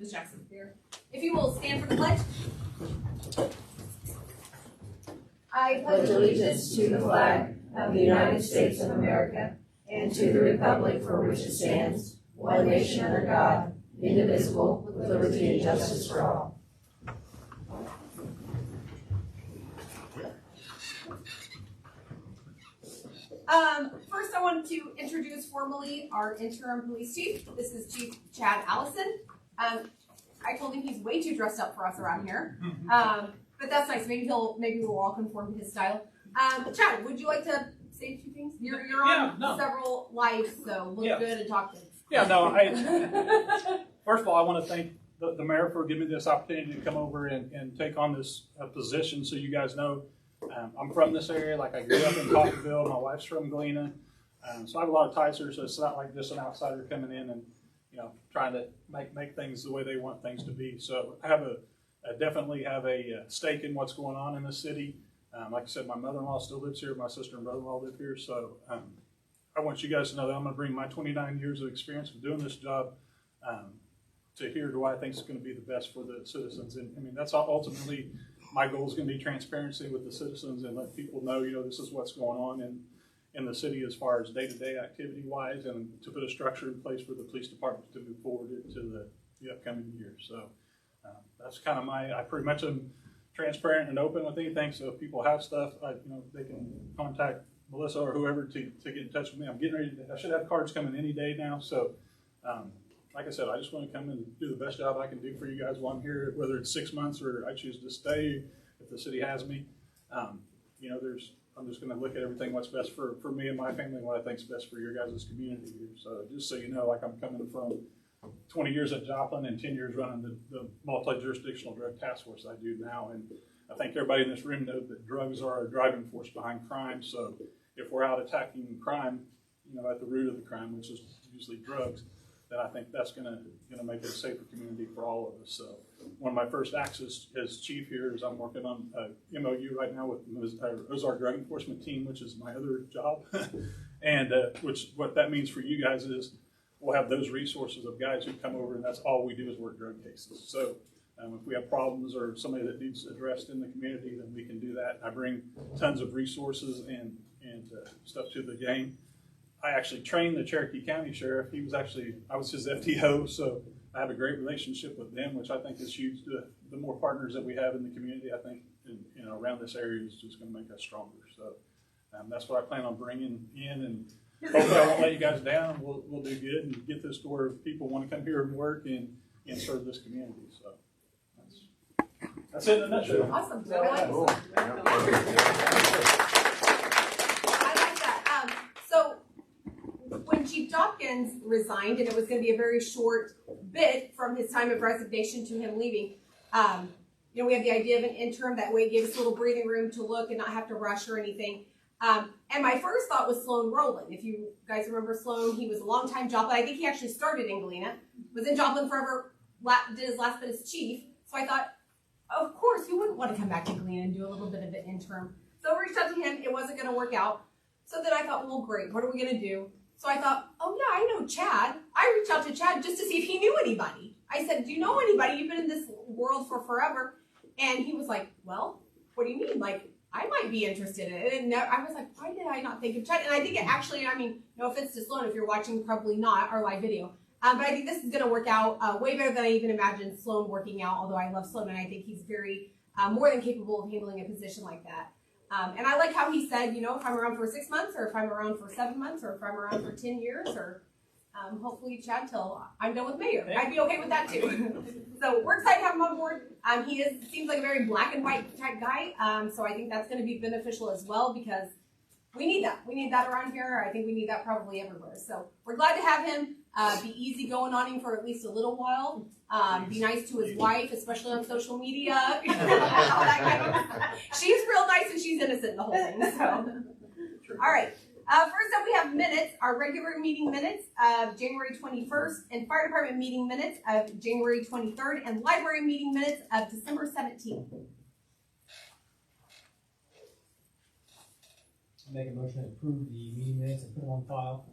Ms. Jackson. Here. If you will stand for the pledge. I pledge allegiance to the flag of the United States of America and to the republic for which it stands, one nation under God, indivisible, with liberty and justice for all. First, I wanted to introduce formally our interim police chief. This is Chief Chad Allison. I told him he's way too dressed up for us around here, but that's nice. Maybe we'll all conform to his style. Chad, would you like to say a few things? You're on several lives, so look good and talk good. Yeah, no. First of all, I want to thank the mayor for giving me this opportunity to come over and take on this position. So you guys know, I'm from this area. Like, I grew up in Coffeyville. My wife's from Galena, so I have a lot of ties here. So it's not like just an outsider coming in and trying to make things the way they want things to be. So I definitely have a stake in what's going on in the city. Like I said, my mother-in-law still lives here. My sister and brother-in-law live here. So I want you guys to know that I'm going to bring my 29 years of experience of doing this job to here to what I think is going to be the best for the citizens. And I mean, that's ultimately my goal is going to be transparency with the citizens and let people know, this is what's going on in the city as far as day-to-day activity-wise, and to put a structure in place for the police department to move forward into the upcoming year. So that's kind of I pretty much am transparent and open with anything. So if people have stuff, they can contact Melissa or whoever to get in touch with me. I'm getting ready I should have cards coming any day now. So like I said, I just want to come and do the best job I can do for you guys while I'm here, whether it's 6 months or I choose to stay if the city has me. I'm just going to look at everything, what's best for me and my family, and what I think is best for your guys' community here. So just so you know, like, I'm coming from 20 years at Joplin and 10 years running the multi-jurisdictional drug task force I do now. And I think everybody in this room knows that drugs are a driving force behind crime. So if we're out attacking crime, at the root of the crime, which is usually drugs, then I think that's going to make it a safer community for all of us. So one of my first acts as chief here is I'm working on a MOU right now with the Ozark Drug Enforcement Team, which is my other job. And what that means for you guys is we'll have those resources of guys who come over, and that's all we do is work drug cases. So if we have problems or somebody that needs addressed in the community, then we can do that. I bring tons of resources and stuff to the game. I actually trained the Cherokee County Sheriff. I was his FTO, so I have a great relationship with them, which I think is huge. The more partners that we have in the community, I think, around this area is just going to make us stronger. So that's what I plan on bringing in, and hopefully I won't let you guys down. We'll do good and get this to where people want to come here and work and serve this community. So that's it in a nutshell. Awesome. When Chief Dawkins resigned, and it was going to be a very short bit from his time of resignation to him leaving, we had the idea of an interim. That way it gave us a little breathing room to look and not have to rush or anything. And my first thought was Sloan Rowland. If you guys remember Sloan, he was a long-time Joplin. I think he actually started in Galena, was in Joplin forever, did his last bit as chief. So I thought, of course, who wouldn't want to come back to Galena and do a little bit of an interim? So I reached out to him. It wasn't going to work out. So then I thought, well, great. What are we going to do? So I thought, oh yeah, I know Chad. I reached out to Chad just to see if he knew anybody. I said, do you know anybody? You've been in this world for forever. And he was like, well, what do you mean? Like, I might be interested in it. And I was like, why did I not think of Chad? And I think it actually, no offense to Sloan, if you're watching, probably not our live video. But I think this is going to work out way better than I even imagined Sloan working out, although I love Sloan and I think he's very more than capable of handling a position like that. And I like how he said, if I'm around for 6 months, or if I'm around for 7 months, or if I'm around for 10 years, or hopefully Chad till I'm done with mayor. I'd be okay with that too. So we're excited to have him on board. He seems like a very black and white type guy. So I think that's going to be beneficial as well, because we need that. We need that around here. I think we need that probably everywhere. So we're glad to have him. Be easy going on him for at least a little while. Be nice to his wife, especially on social media. All that kind of stuff. She's real nice and she's innocent in the whole thing. So, all right. First up, we have minutes, our regular meeting minutes of January 21st, and fire department meeting minutes of January 23rd, and library meeting minutes of December 17th. I make a motion to approve the meeting minutes and put them on file.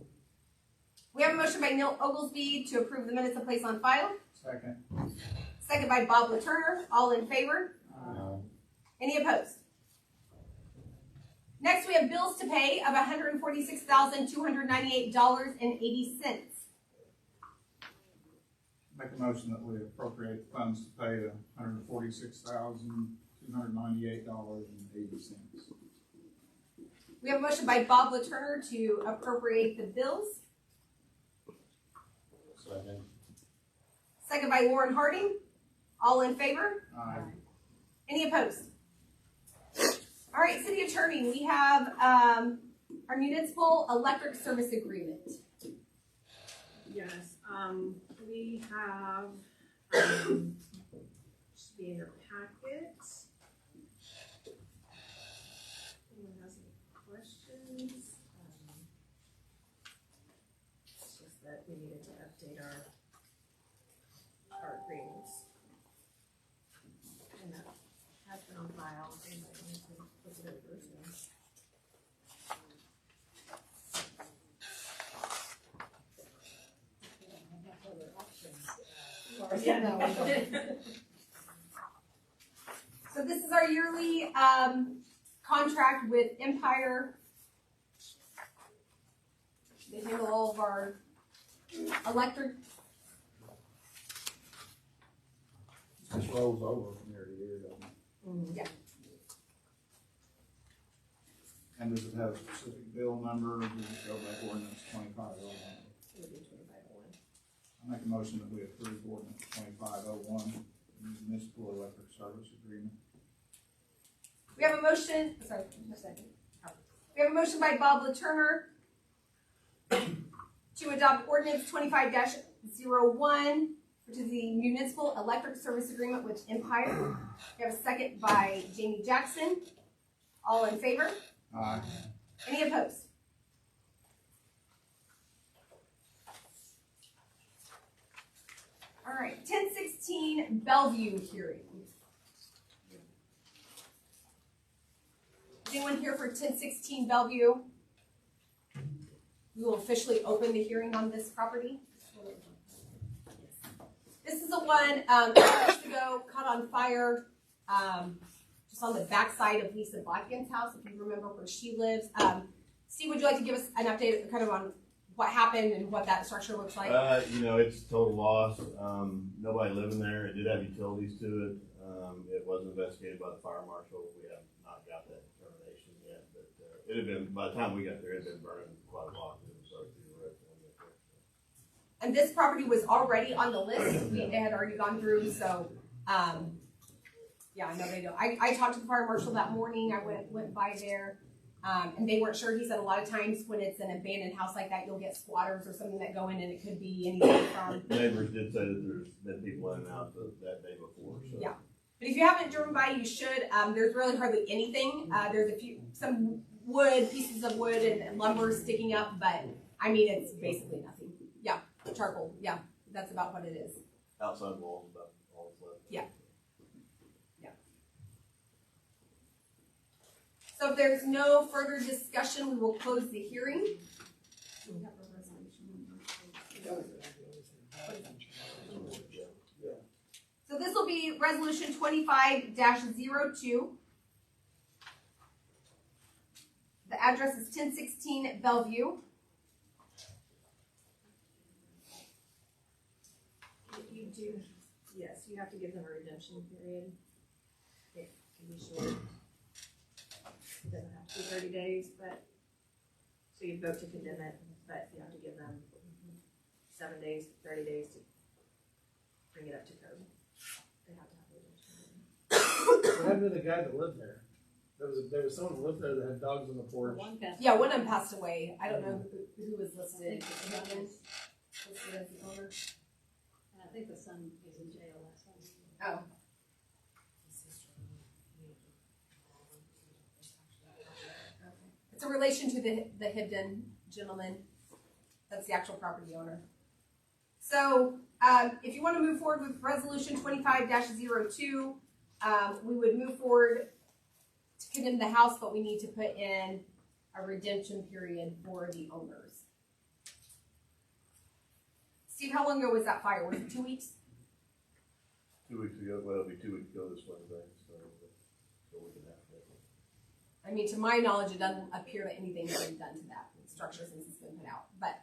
We have a motion by Neil Oglesby to approve the minutes and place on file. Second. second by Bob Laturner. All in favor? Any opposed? Next, we have bills to pay of $146,298.80. Make a motion that we appropriate funds to pay the $146,298.80. We have a motion by Bob Laturner to appropriate the bills. Second. Second by Lauren Harding. All in favor? Aye. Any opposed? All right, City Attorney, we have our municipal electric service agreement. Yes, we have, should be in your packet. Anyone has any questions? It's just that we needed to update our agreements. And that has been on file, if anybody wants to look it over, so. So this is our yearly contract with Empire. They handle all of our electric. Just rolls over from year to year, doesn't it? Yeah. And does it have a specific bill number, or does it go back ordinance 2501? I make a motion that we approve ordinance 2501, municipal electric service agreement. We have a motion, sorry, a second. We have a motion by Bob Laturner to adopt ordinance 25-01, which is the municipal electric service agreement with Empire. We have a second by Jamie Jackson. All in favor? Aye. Any opposed? All right, 1016 Bellevue hearing. Is anyone here for 1016 Bellevue? We will officially open the hearing on this property. This is the one, years ago, caught on fire, just on the backside of Lisa Blackion's house, if you remember where she lives. Steve, would you like to give us an update kind of on what happened and what that structure looks like? It's total loss. Nobody living there. It did have utilities to it. It was investigated by the fire marshal. We have not got that determination yet, but it had been, by the time we got there, it had been burning quite a lot. It was started through the roof. And this property was already on the list. They had already gone through, so, yeah, I know they don't. I talked to the fire marshal that morning. I went by there, and they weren't sure. He said a lot of times when it's an abandoned house like that, you'll get squatters or something that go in, and it could be anything from. Neighbors did say that there's been people in and out that day before, so. Yeah. But if you haven't driven by, you should. There's really hardly anything. There's some wood, pieces of wood and lumber sticking up, but I mean, it's basically nothing. Yeah, charcoal. Yeah, that's about what it is. Outside walls, about all that's left. Yeah. So if there's no further discussion, we will close the hearing. So this will be resolution 25-02. The address is 1016 Bellevue. You do, yes, you have to give them a redemption period. It can be short. It doesn't have to be 30 days, but, so you vote to condemn it, but you have to give them 7 days, 30 days to bring it up to code. They have to have a redemption period. What happened to the guy that lived there? There was someone who lived there that had dogs on the porch. Yeah, one of them passed away. I don't know who was listed. Listed as the owner. And I think the son is in jail, that's why. Oh. It's a relation to the Hibden gentleman. That's the actual property owner. So, if you want to move forward with resolution 25-02, we would move forward to condemn the house, but we need to put in a redemption period for the owners. Steve, how long ago was that fire? Was it 2 weeks? 2 weeks ago, well, it'll be 2 weeks ago this Wednesday, so we can have it. I mean, to my knowledge, it doesn't appear that anything's been done to that structure since it's been put out, but.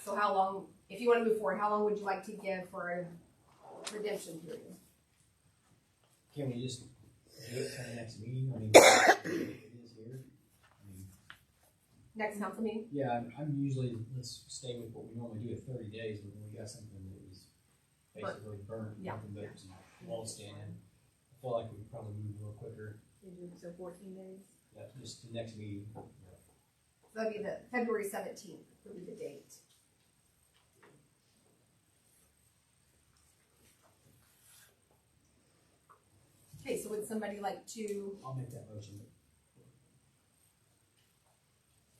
So how long, if you wanna move forward, how long would you like to give for a redemption period? Can we just do it for the next meeting? I mean, it is here. I mean, Next council meeting? yeah, I'm usually, let's stay with what we normally do at 30 days, but when we got something that was basically burnt, Yeah. nothing but some walls standing, I feel like we could probably move a little quicker. So 14 days? Yeah, just the next meeting. So that'd be the February 17th would be the date. Okay, so would somebody like to, I'll make that motion.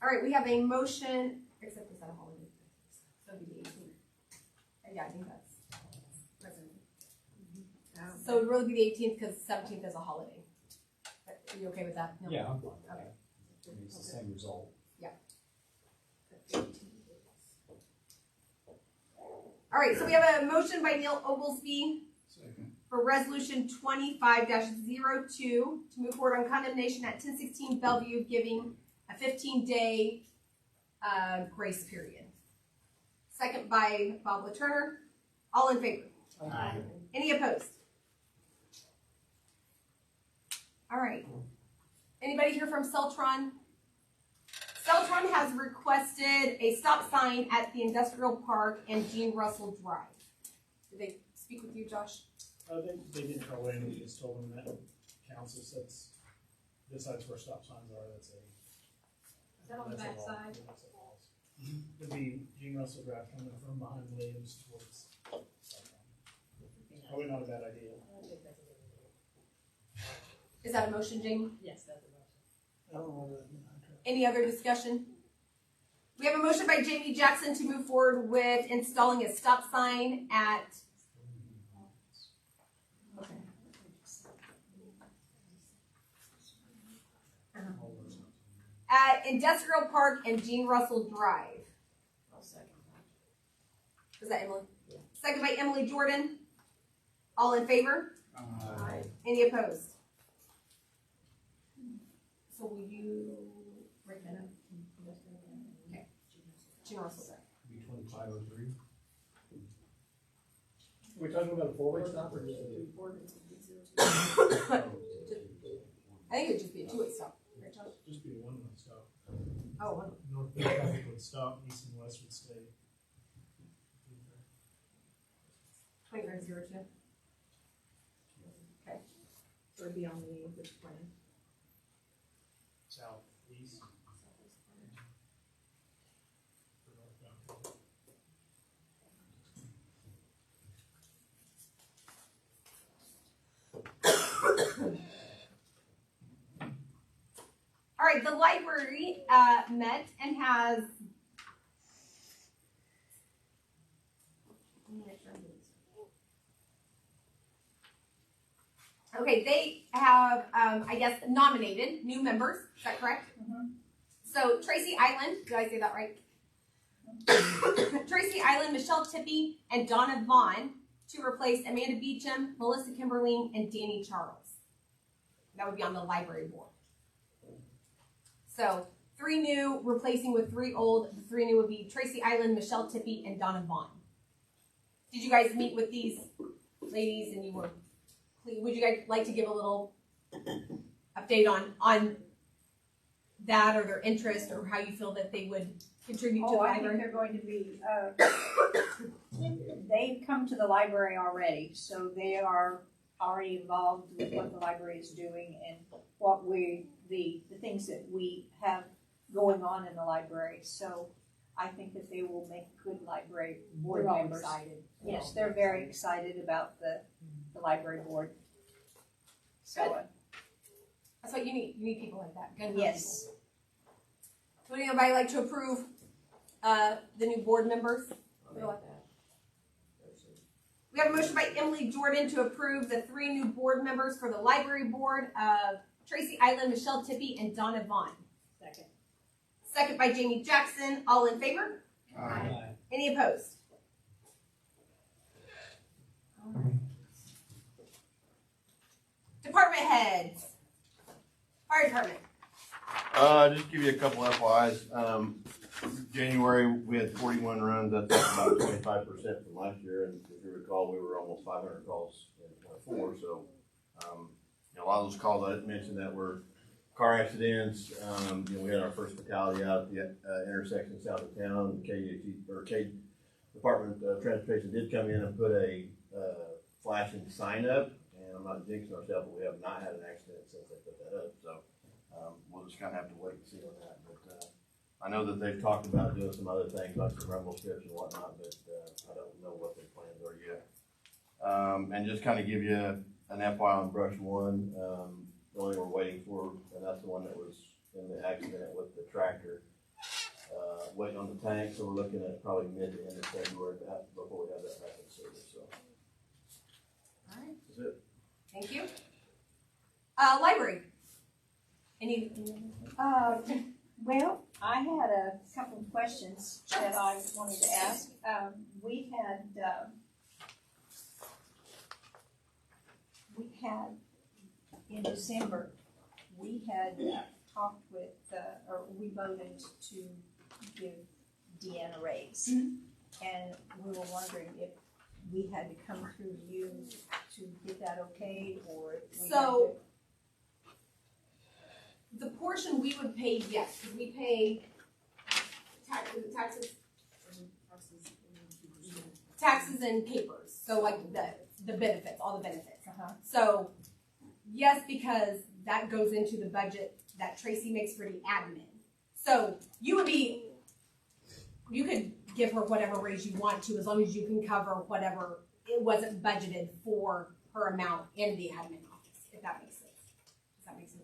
all right, we have a motion, except is that a holiday? So it'd be the 18th. Yeah, I think that's President. So it would really be the 18th because 17th is a holiday. Are you okay with that? No? Yeah, I'm fine. with Okay. that. I mean, it's the same result. All right, so we have a motion by Neil Oglesby Second. for resolution 25-02 to move forward on condemnation at 1016 Bellevue, giving a 15-day grace period. Second by Bob LaTurner. All in favor? Aye. Any opposed? All right. Anybody here from Celtron? Celtron has requested a stop sign at the industrial park and Gene Russell Drive. Did they speak with you, Josh? They didn't call in, we just told them that council sets, decides where stop signs are, that's a. Is that on the that's a back law. side? That's a law. It'd be Gene Russell Drive coming from behind Williams towards. Probably not a bad idea. Is that a motion, Jamie? Yes, that's a motion. I don't know that. Any other discussion? We have a motion by Jamie Jackson to move forward with installing a stop sign at. Okay. At Industrial Park and Gene Russell Drive. I'll second Was that Emily? Yeah. Second by Emily Jordan. All in favor? Aye. Any opposed? So will you break that up? Okay. Gene Russell Drive. Be 2503. We're talking about a four-way stop or just a? I think it'd just be a two-way stop. Right, Josh? Just be a one-way stop. Oh, one. North Bay traffic would stop, east and west would stay. 2502. So it'd be on the plan. Southeast. All right, the library met and has. Okay, they have, I guess, nominated new members. Is that correct? So Tracy Island, did I say that right? Tracy Island, Michelle Tippy, and Donna Vaughn to replace Amanda Beecham, Melissa Kimberling, and Danny Charles. That would be on the library board. So 3 new, replacing with 3 old. The 3 new would be Tracy Island, Michelle Tippy, and Donna Vaughn. Did you guys meet with these ladies and you were, would you guys like to give a little update on that or their interest or how you feel that they would contribute to the Oh, I think library? they're going to be, they've come to the library already, so they are already involved with what the library is doing and what the things that we have going on in the library. So I think that they will make good library board They're all members. excited. Yes, they're very excited about the library board. So, That's what you need. You need people like that. Good yes. people. Would anybody like to approve the new board members? We have a motion by Emily Jordan to approve the 3 new board members for the library board of Tracy Island, Michelle Tippy, and Donna Vaughn. Second. Second by Jamie Jackson. All in favor? Aye. Any opposed? heads. Fire department. Just give you a couple FYIs. January, we had 41 runs. That's up about 25% from last year. And if you recall, we were almost 500 calls in 24. So, a lot of those calls I mentioned that were car accidents. We had our first fatality out at the intersection south of town. K Department of Transportation did come in and put a flashing sign up. And I'm not jinxing ourselves, but we have not had an accident since they put that up. So we'll just kind of have to wait and see on that. But I know that they've talked about doing some other things like some rumble strips and whatnot, but I don't know what their plans are yet. And just kind of give you an FYI on Brush One. The only we're waiting for, and that's the one that was in the accident with the tractor. Waiting on the tank, so we're looking at probably mid to end of February before we have that back in service. So All right. that's it. Thank you. Library. Any? Well, I had a couple of questions that I wanted to ask. We had in December, we had talked with, or we voted to give Deanna a raise. And we were wondering if we had to come through you to get that okay, or if we had So- to. The portion we would pay, yes, because we pay taxes and capers. So like the benefits, all the benefits. So yes, because that goes into the budget that Tracy makes for the admin. So you could give her whatever raise you want to, as long as you can cover whatever it wasn't budgeted for her amount in the admin office, if that makes sense. Does that make sense?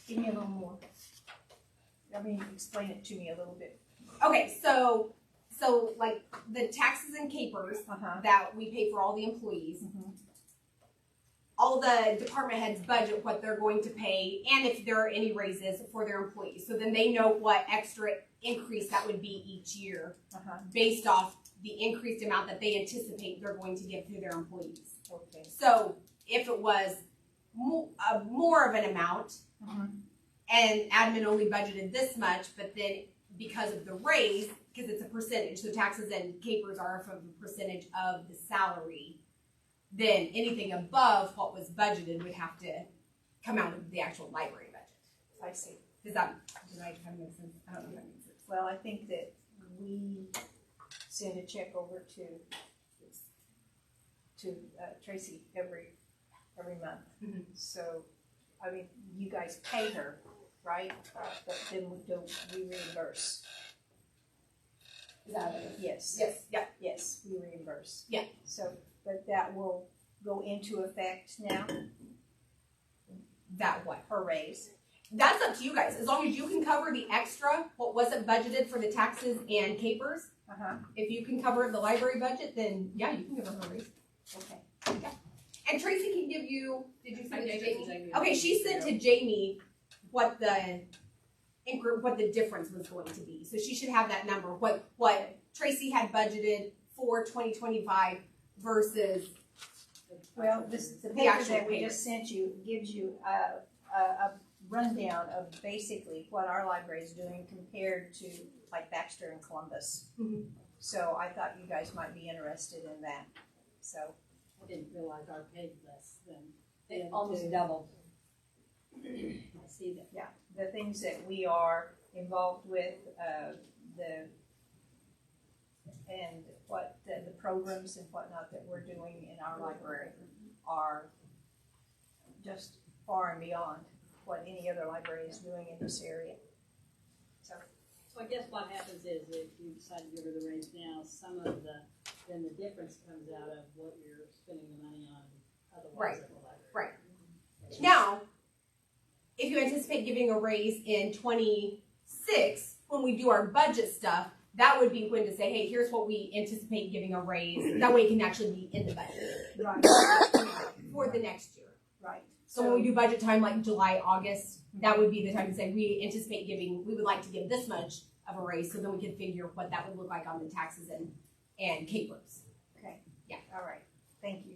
Give me a little more. Explain it to me a little bit. Okay, so like the taxes and capers that we pay for all the employees, all the department heads budget what they're going to pay, and if there are any raises for their employees. So then they know what extra increase that would be each year based off the increased amount that they anticipate they're going to give to their employees. Okay. So if it was more of an amount, and admin only budgeted this much, but then because of the raise, because it's a percentage, so taxes and capers are from a percentage of the salary, then anything above what was budgeted would have to come out of the actual library budget. I see. Does that kind of make sense? I don't know if that makes sense. Well, I think that we send a check over to Tracy every month. So, you guys pay her, right? But then we reimburse. Is that it? Yes. Yes, yeah. Yes, we reimburse. Yeah. So, but that will go into effect now, That what? her raise. That's up to you guys. As long as you can cover the extra, what wasn't budgeted for the taxes and capers, if you can cover the library budget, then yeah, you can give her a raise. Okay. And Tracy can give you, did you send it to Jamie? Jamie. Okay, she sent to Jamie what the difference was going to be. So she should have that number, what Tracy had budgeted for 2025 versus, Well, the The paper actual that we paper. just sent you gives you a rundown of basically what our library is doing compared to like Baxter and Columbus. Mhm. So I thought you guys might be interested in that. So, I didn't realize our paid less than. It almost doubled. I see that. the things that we are involved with, the programs and whatnot that we're doing in our library are just far and beyond what any other library is doing in this area. So, So I guess what happens is if you decide to give her the raise now, then the difference comes out of what you're spending the money on otherwise Right. at the library. Right. Now, if you anticipate giving a raise in 26, when we do our budget stuff, that would be when to say, hey, here's what we anticipate giving a raise. That way it can actually be in the budget right, for the next year. right. So when we do budget time like July, August, that would be the time to say we anticipate we would like to give this much of a raise, so then we can figure what that would look like on the taxes and capers. Okay. Yeah. All right. Thank you.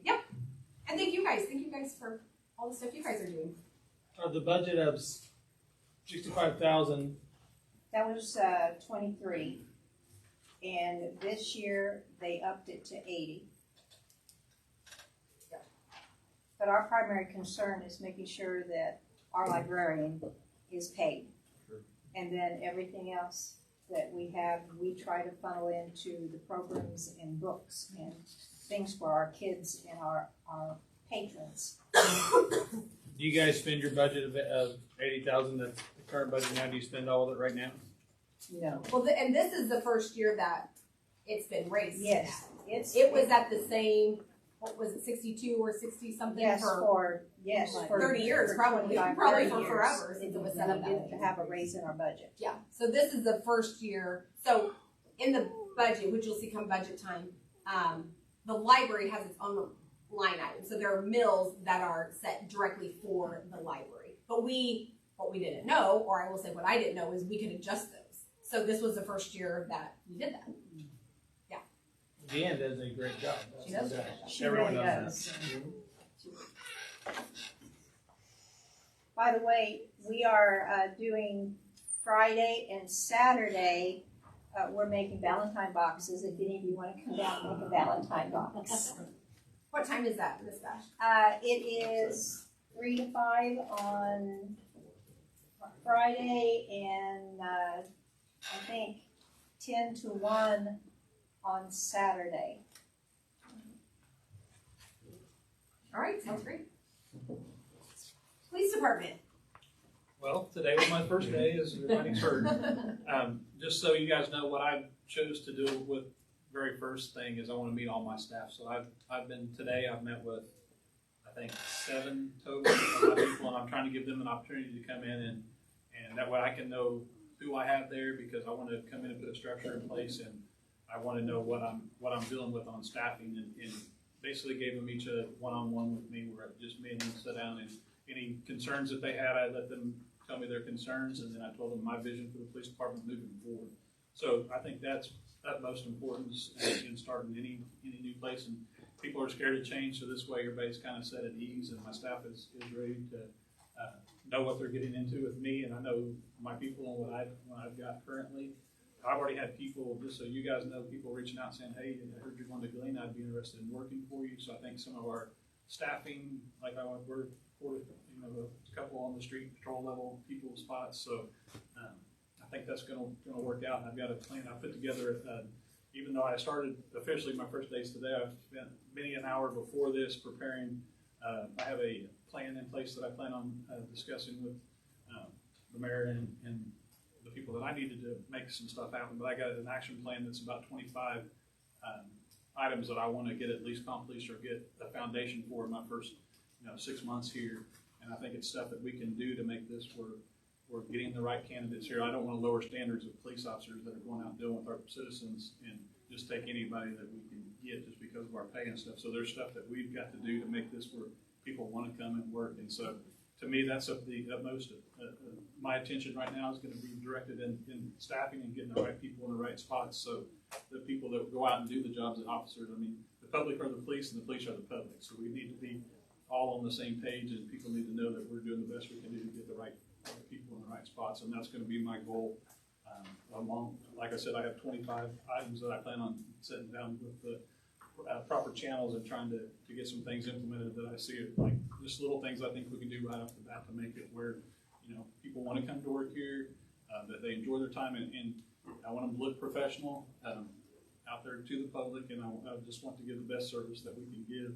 And thank you guys for all the stuff you guys are doing. The budget of 65,000. That was 23, and this year they upped it to 80. But our primary concern is making sure that our librarian is paid. And then everything else that we have, we try to funnel into the programs and books and things for our kids and our patrons. Do you guys spend your budget of 80,000? The current budget now? Do you spend all of it right now? No. Well, and this is the first year that it's been raised. Yes, It was at the same, what was it, 62 or 60 something yes, for for 30 years, for probably 25, for 30 forever years. since it was set up We that didn't way. have a raise in our budget. Yeah, so this is the first year. So in the budget, which you'll see come budget time, the library has its own line item. So there are mills that are set directly for the library. But what we didn't know, or I will say what I didn't know, is we could adjust those. So this was the first year that we did that. Deanne does a great job. She does. She Everyone really knows does. By the way, we are doing Friday and Saturday. We're making Valentine boxes. If any of you want to come down and make a Valentine box, What time is that, Miss Bash? it is 3 to 5 on Friday, and I think 10 to 1 on Saturday. All right, sounds great. Police department. Well, today was my first day, as everybody's heard. Just so you guys know, what I chose to do with very first thing is I want to meet all my staff. So I've met with, I think, 7 total of my people, and I'm trying to give them an opportunity to come in and that way I can know who I have there, because I want to come in and put a structure in place, and I want to know what I'm dealing with on staffing, and basically gave them each a one-on-one with me, where just me and them sit down, and any concerns that they had, I let them tell me their concerns, and then I told them my vision for the police department moving forward. So I think that's utmost importance in starting any new place, and people are scared to change, so this way everybody's kind of set at ease, and my staff is ready to know what they're getting into with me, and I know my people and what I've got currently. I've already had people, just so you guys know, people reaching out saying, hey, I heard you're going to Galena, I'd be interested in working for you. So I think some of our staffing, like we're a couple on the street patrol level people spots. So I think that's going to work out. And I've got a plan I put together. Even though I started officially my first days today, I've spent many an hour before this preparing. I have a plan in place that I plan on discussing with the mayor and the people that I needed to make some stuff happen. But I got an action plan that's about 25 items that I want to get at least accomplished or get a foundation for in my first 6 months here. And I think it's stuff that we can do to make this where we're getting the right candidates here. I don't want to lower standards of police officers that are going out dealing with our citizens and just take anybody that we can get just because of our pay and stuff. So there's stuff that we've got to do to make this where people want to come and work. And so to me, that's of the utmost. My attention right now is going to be directed in staffing and getting the right people in the right spots. So the people that go out and do the jobs as officers, I mean, the public are the police and the police are the public. So we need to be all on the same page, and people need to know that we're doing the best we can do to get the right people in the right spots. And that's going to be my goal. Like I said, I have 25 items that I plan on sitting down with the proper channels and trying to get some things implemented that I see like just little things I think we can do right off the bat to make it where people want to come to work here, that they enjoy their time, and I want them to look professional out there to the public, and I just want to give the best service that we can give.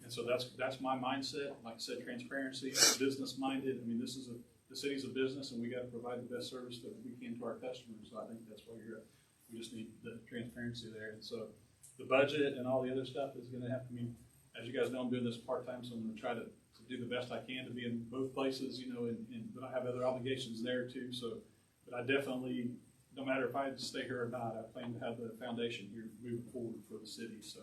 And so that's my mindset. Like I said, transparency, business minded. I mean, the city's a business, and we got to provide the best service that we can to our customers. So I think that's why we just need the transparency there. And so the budget and all the other stuff is going to have to be, as you guys know, I'm doing this part-time, so I'm going to try to do the best I can to be in both places, but I have other obligations there too. So, but I definitely, no matter if I stay here or not, I plan to have the foundation here moving forward for the city. So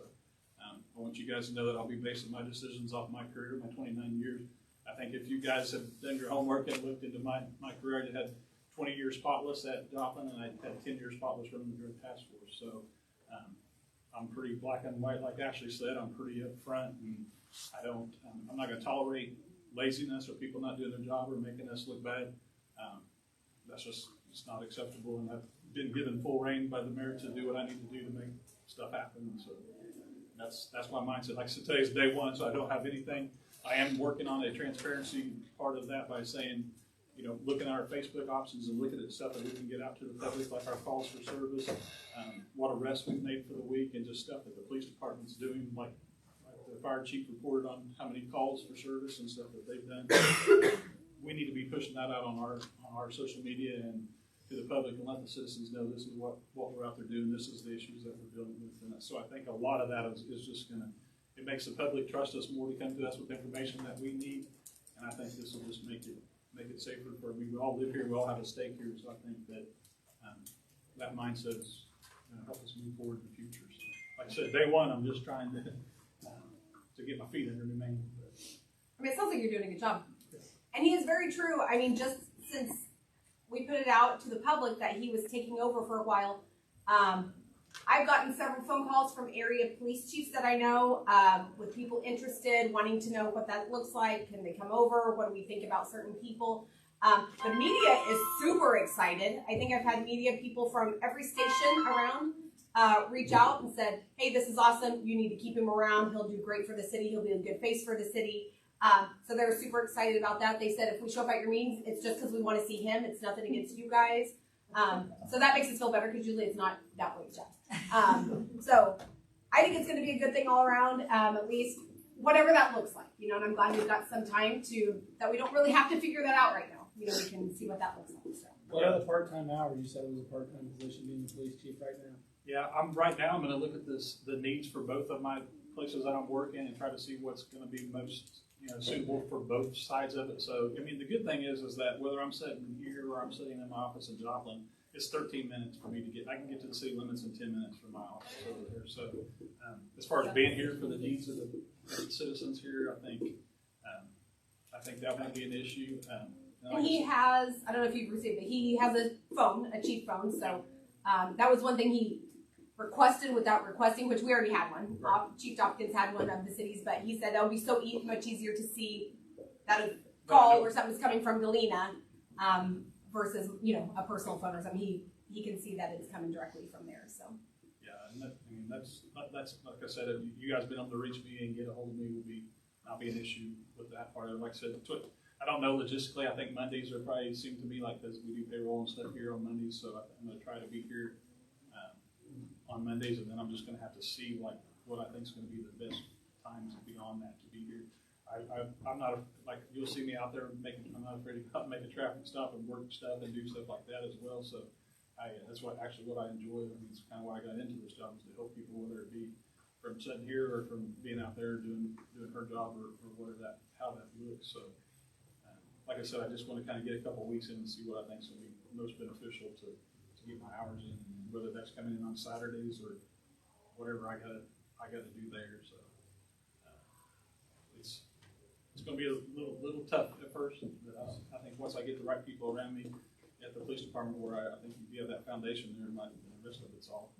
I want you guys to know that I'll be basing my decisions off my career, my 29 years. I think if you guys have done your homework and looked into my career, I had 20 years spotless at Joplin, and I had 10 years spotless running the drug task force. So I'm pretty black and white, like Ashley said, I'm pretty upfront, and I'm not gonna tolerate laziness or people not doing their job or making us look bad. That's just, it's not acceptable, and I've been given full reign by the mayor to do what I need to do to make stuff happen, and so that's my mindset. Like I said, today's day one, so I don't have anything. I am working on a transparency part of that by saying, looking at our Facebook options and looking at stuff that we can get out to the public, like our calls for service, what arrests we've made for the week, and just stuff that the police department's doing, like the fire chief reported on how many calls for service and stuff that they've done. We need to be pushing that out on our social media and to the public, and let the citizens know this is what we're out there doing, this is the issues that we're dealing with. And so I think a lot of that is just it makes the public trust us more to come to us with information that we need, and I think this will just make it safer for me. We all live here, we all have a stake here, so I think that that mindset is going to help us move forward in the future. So, like I said, day one, I'm just trying to get my feet under me, man. I mean, it sounds like you're doing a good job. And he is very true. I mean, just since we put it out to the public that he was taking over for a while, I've gotten several phone calls from area police chiefs that I know, with people interested, wanting to know what that looks like. Can they come over? What do we think about certain people? The media is super excited. I think I've had media people from every station around reach out and said, hey, this is awesome. You need to keep him around. He'll do great for the city. He'll be a good face for the city. So they were super excited about that. They said, if we show up at your meetings, it's just because we want to see him. It's nothing against you guys. So that makes us feel better, because usually it's not that way, Jeff. So I think it's going to be a good thing all around, at least whatever that looks like, and I'm glad we've got some time that we don't really have to figure that out right now. We can see what that looks like. So. What are the part-time hours? You said it was a part-time position being the police chief right now. Yeah, I'm going to look at the needs for both of my places that I'm working and try to see what's going to be most suitable for both sides of it. So, I mean, the good thing is that whether I'm sitting here or I'm sitting in my office in Joplin, it's 13 minutes for me I can get to the city limits in 10 minutes from my office over there. So, as far as being here for the needs of the citizens here, I think that won't be an issue. And he has, I don't know if you've received it, he has a cheap phone. So, that was one thing he requested without requesting, which we already had one. Right. Chief Dopkins had one of the cities, but he said that would be so much easier to see that a call or something's coming from Galena, versus a personal phone or something. He can see that it's coming directly from there. So yeah, and that's like I said, if you guys been able to reach me and get a hold of me, will not be an issue with that part of it. Like I said, I don't know logistically. I think Mondays are probably seem to me like this. We do payroll and stuff here on Mondays, so I'm going to try to be here on Mondays, and then I'm just going to have to see what I think is going to be the best times beyond that to be here. I'm not you'll see me out there I'm not afraid to make a traffic stop and work stuff and do stuff like that as well. So that's what I enjoy. I mean, it's kind of why I got into this job, is to help people, whether it be from sitting here or from being out there doing her job or whatever how that looks. So like I said, I just want to kind of get a couple of weeks in and see what I think is going to be most beneficial to get my hours in, whether that's coming in on Saturdays or whatever I gotta do there. So it's going to be a little tough at first, but I think once I get the right people around me at the police department, where I think you have that foundation there, and the rest of it's all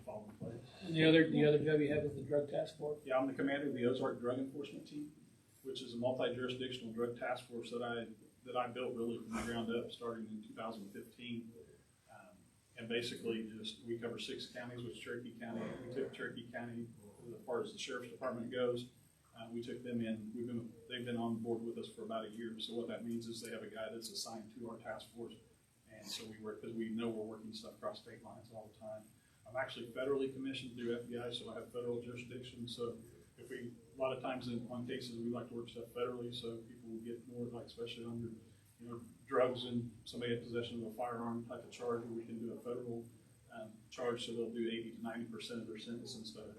fall in place. And the other job you have is the drug task force. Yeah, I'm the commander of the Ozark Drug Enforcement Team, which is a multi-jurisdictional drug task force that I built really from the ground up, starting in 2015. And basically, we cover 6 counties, which Cherokee County. We took Cherokee County as far as the sheriff's department goes. We took them in. They've been on board with us for about a year. So what that means is they have a guy that's assigned to our task force, and so we work because we know we're working stuff across state lines all the time. I'm actually federally commissioned through FBI, so I have federal jurisdiction. So a lot of times on cases, we like to work stuff federally, so people will get more, especially under drugs and somebody in possession of a firearm type of charge, where we can do a federal charge, so they'll do 80 to 90% of their sentence instead of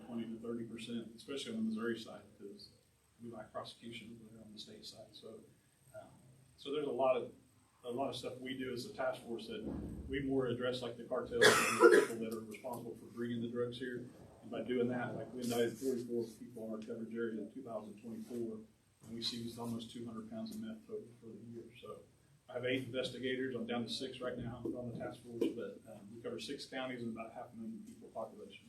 20 to 30%, especially on the Missouri side, because we like prosecution on the state side. So there's a lot of stuff we do as a task force that we more address, like the cartels and the people that are responsible for bringing the drugs here. And by doing that, we indicted 44 people in our coverage area in 2024. And we seized almost 200 pounds of meth total for the year. So I have 8 investigators. I'm down to 6 right now on the task force, but we cover 6 counties and about 500,000 people population.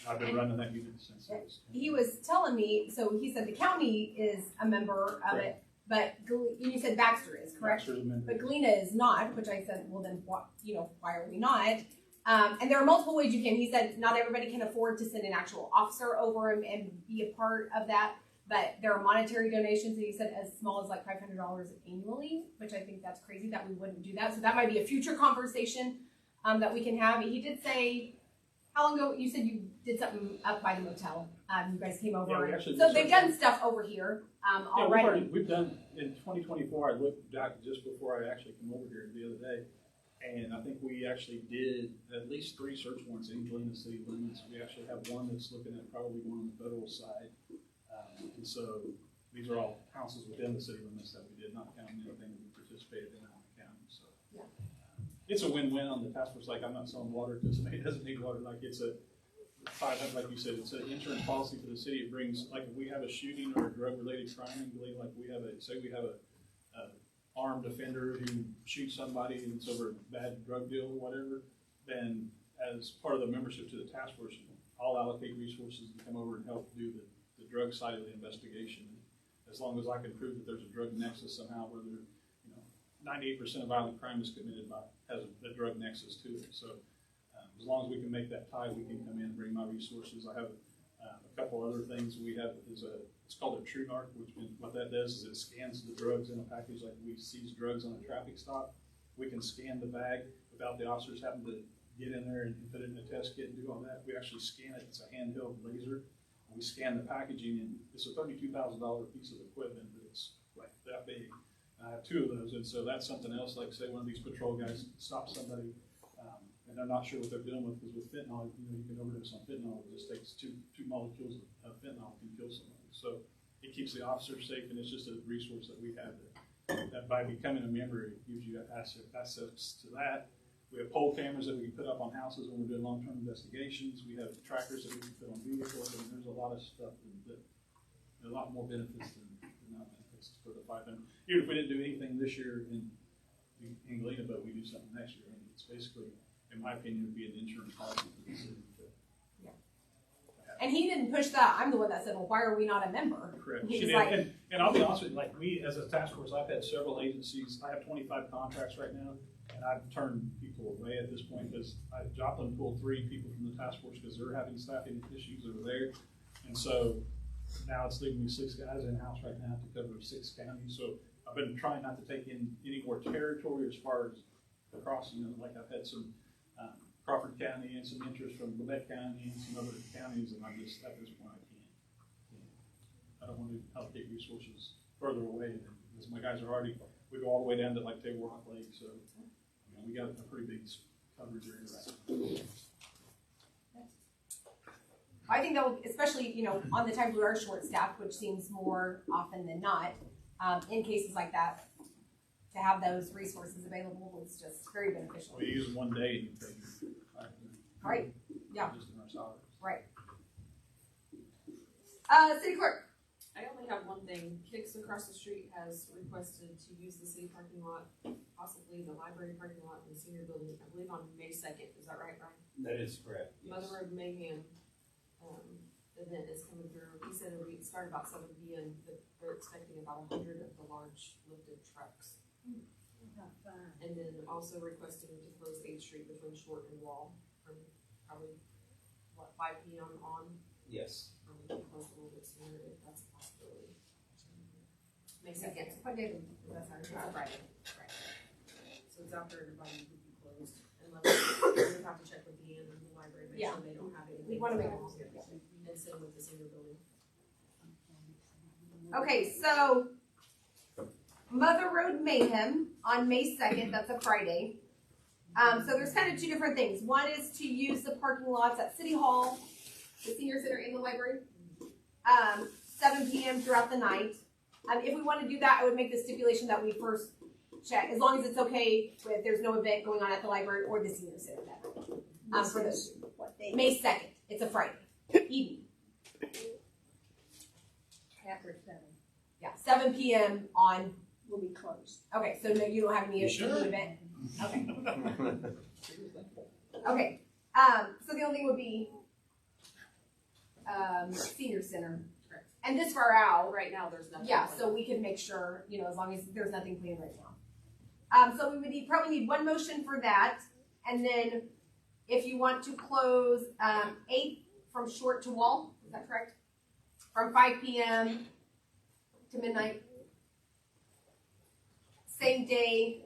I've been running that unit since it was. He was telling me, so he said the county is a member of it, but you said Baxter is, correct? Baxter's a member. But Galena is not, which I said, well then, what, why are we not? And there are multiple ways you can. He said not everybody can afford to send an actual officer over and be a part of that, but there are monetary donations, and he said as small as like $500 annually, which I think that's crazy that we wouldn't do that. So that might be a future conversation that we can have. He did say, how long ago, you said you did something up by the motel. You guys came over. Yeah, we actually So did they've done stuff over here already. We've done, in 2024, I looked back just before I actually came over here the other day, and I think we actually did at least 3 search warrants in Galena city limits. We actually have one that's looking at probably going on the federal side. And so these are all houses within the city limits that we did, not counting anything that we participated in out in the county. So it's a win-win on the task force. Like, I'm not selling water to somebody who doesn't need water. Like, it's a 500, like you said, it's an insurance policy for the city. It brings, like, if we have a shooting or a drug-related crime in Galena, like we have a armed offender who shoots somebody and it's over a bad drug deal or whatever, then as part of the membership to the task force, I'll allocate resources to come over and help do the drug side of the investigation. As long as I can prove that there's a drug nexus somehow, where 98% of violent crime is committed has a drug nexus to it. So as long as we can make that tie, we can come in and bring my resources. I have a couple other things we have it's called a TrueNarc, which what that does is it scans the drugs in a package. Like we seize drugs on a traffic stop, we can scan the bag without the officers having to get in there and put it in a test kit and do all that. We actually scan it. It's a handheld laser. We scan the packaging, and it's a $32,000 piece of equipment, but it's like that big. I have 2 of those, and so that's something else. Like, say one of these patrol guys stops somebody, and they're not sure what they're dealing with, because with fentanyl, you can overdose on fentanyl. It just takes two molecules of fentanyl can kill somebody. So it keeps the officer safe, and it's just a resource that we have. That by becoming a member, it gives you access to that. We have pole cameras that we can put up on houses when we're doing long-term investigations. We have trackers that we can put on vehicles, and there's a lot of stuff that a lot more benefits than not benefits for the 500. Even if we didn't do anything this year in Galena, but we do something next year, and it's basically, in my opinion, would be an insurance policy for the city. And he didn't push that. I'm the one that said, well, why are we not a member? Correct. He She was did. like, And I'll be honest with you, like we as a task force, I've had several agencies. I have 25 contracts right now, and I've turned people away at this point because Joplin pulled 3 people from the task force because they're having staffing issues over there. And so now it's leaving me 6 guys in-house right now to cover 6 counties. So I've been trying not to take in any more territory as far as across, like I've had some Crawford County and some interest from Quebec County and some other counties, and I'm just, at this point, I can't. I don't want to allocate resources further away because my guys are already, we go all the way down to like Table Rock Lake, so we got a pretty big coverage area right now. I think that will, especially, on the times we are short-staffed, which seems more often than not, in cases like that, to have those resources available is just very beneficial. Well, you use them one day and you pay Right, yeah. Just in our salaries. Right. City clerk. I only have one thing. Kicks across the street has requested to use the city parking lot, possibly the library parking lot and the senior building, I believe on May 2nd. Is that right, Brian? That is correct. Yes. Mother Road Mayhem event is coming through. He said it would start about 7 p.m., but they're expecting about 100 of the large lifted trucks. And then also requesting to close 8th Street between Short and Wall from probably, 5 p.m. on? Yes. Close a little bit sooner if that's a possibility. May 2nd. What day? That's our Friday. So it's after everybody would be closed, unless we have to check with the end of the library, make Yeah. sure they don't have anything. We wanna make it- And same with the senior building. Okay, so Mother Road Mayhem on May 2nd, that's a Friday. So there's kind of 2 different things. One is to use the parking lots at City Hall, the Senior Center, and the library, 7 p.m. throughout the night. If we want to do that, I would make the stipulation that we first check, as long as it's okay if there's no event going on at the library or the Senior Center that night. For those, What they May 2nd, it's a Friday evening. after 7 Yeah, 7 p.m. on. will be closed. Okay, so no, you don't have any event. Okay. Okay. So the only thing would be senior center. Correct. And this far out, Right now, there's nothing. yeah, planned. so we can make sure, you know, as long as there's nothing planned right now. So we would probably need one motion for that, and then if you want to close, 8 from Short to Wall, is that correct? From 5 p.m. to midnight. Same day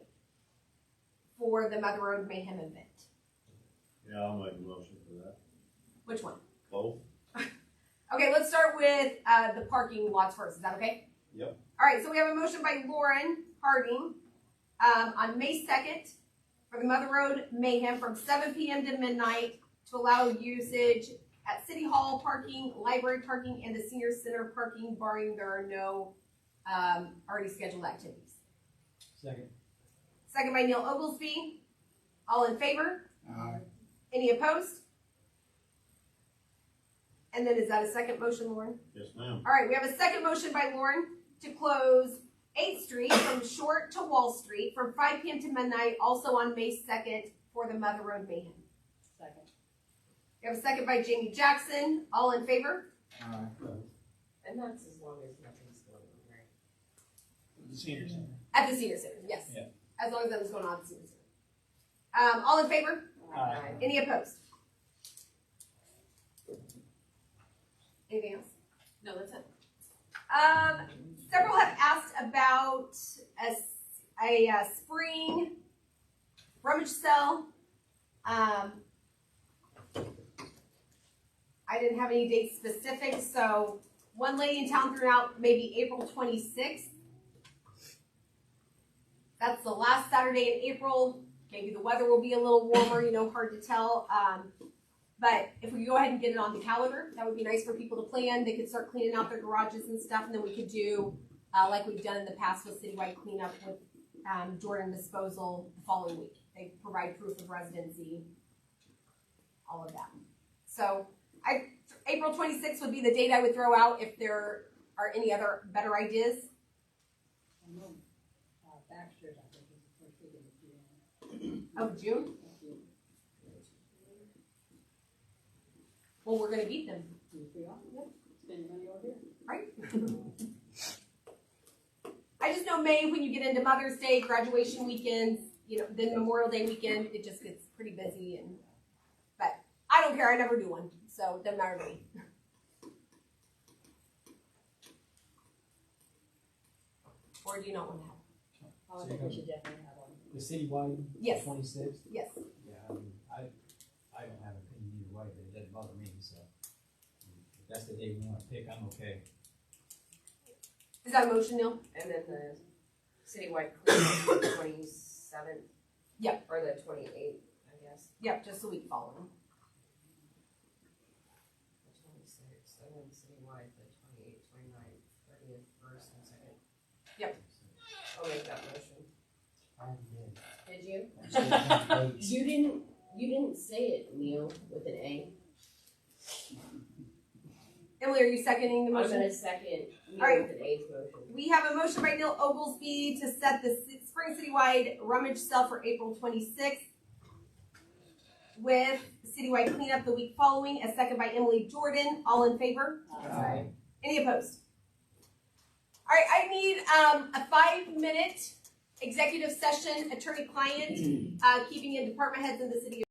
for the Mother Road Mayhem event. Yeah, I'll make a motion for that. Which one? Both? Okay, let's start with the parking lots first. Is that okay? Yep. All right, so we have a motion by Lauren Harding on May 2nd for the Mother Road Mayhem from 7 p.m. to midnight to allow usage at City Hall parking, library parking, and the Senior Center parking, barring there are no already scheduled activities. Second. Second by Neil Oglesby. All in favor? Aye. Any opposed? And then is that a second motion, Lauren? Yes, ma'am. All right, we have a second motion by Lauren to close 8th Street from Short to Wall Street from 5 p.m. to midnight, also on May 2nd for the Mother Road Mayhem. Second. We have a second by Jamie Jackson. All in favor? Aye. And that's as long as nothing's going on, right? The senior center. At the Senior Center, yes. Yeah. As long as that was going on at the Senior Center. All in favor? Aye. Any opposed? Anything else? No, that's it. Several have asked about a spring rummage sale. I didn't have any dates specific, so one lady in town threw out maybe April 26th. That's the last Saturday in April. Maybe the weather will be a little warmer, you know, hard to tell. But if we go ahead and get it on the calendar, that would be nice for people to plan. They could start cleaning out their garages and stuff, and then we could do, like we've done in the past with citywide cleanup with Jordan Disposal the following week. They provide proof of residency, all of that. So April 26th would be the date I would throw out if there are any other better ideas. I know, Baxter's, I think, is the first week of June. Of June? Well, we're gonna beat them, If we are, yep, spend money over here. right? I just know May, when you get into Mother's Day, graduation weekends, you know, then Memorial Day weekend, it just gets pretty busy and, but I don't care, I never do one, so it doesn't matter to me. Or do you not want to have? Oh, I think we should definitely have one. The citywide, Yes. 26th? Yes. Yeah, I mean, I don't have an opinion either way, but it doesn't bother me, so. If that's the day we wanna pick, I'm okay. Is that a motion, Neil? And then the citywide cleanup, the 27th. Yep. Or the 28th, I guess. Yep, just the week following. The 26th, and then citywide, the 28th, 29th, 30th, 1st, and 2nd. Yep. I'll make that motion. I did. Did you? I'm still counting votes. You didn't say it, Neil, with an A. Emily, are you seconding the I'm motion? gonna second Neil All right. with an A's motion. We have a motion by Neil Oglesby to set the spring citywide rummage sale for April 26th with citywide cleanup the week following, a second by Emily Jordan. All in favor? Aye. Any opposed? All right, I need a 5-minute executive session, attorney-client, keeping in department heads in the city.